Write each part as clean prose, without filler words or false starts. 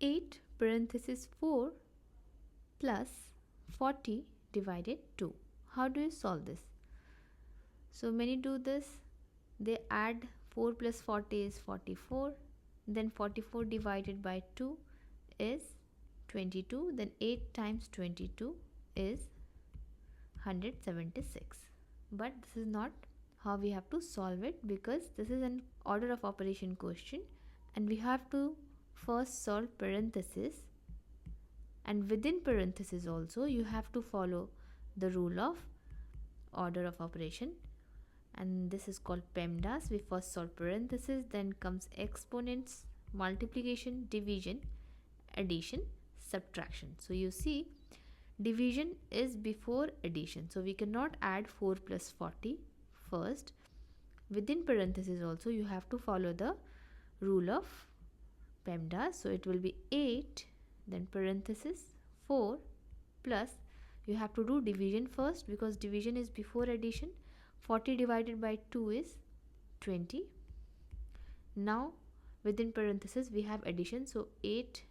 8 parenthesis 4 plus 40 divided 2. How do you solve this? So many do this. They add 4 plus 40 is 44. Then 44 divided by 2 is 22. Then 8 times 22 is 176. But this is not how we have to solve it, because this is an order of operation question and we have to first solve parenthesis, and within parenthesis also you have to follow the rule of order of operation, and this is called PEMDAS. We first solve parenthesis, then comes exponents, multiplication, division, addition, subtraction. So you see, division is before addition, so we cannot add 4 plus 40 first. Within parenthesis also you have to follow the rule of PEMDAS. So it will be 8, then parenthesis 4 plus, you have to do division first because division is before addition. 40 divided by 2 is 20. Now within parenthesis we have addition, so 8,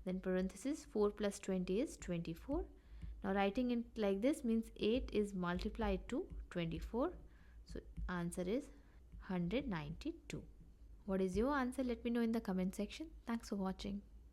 then parenthesis 4 plus 20 is 24. Now writing it like this means 8 is multiplied to 24. So answer is 192. What is your answer? Let me know in the comment section. Thanks for watching.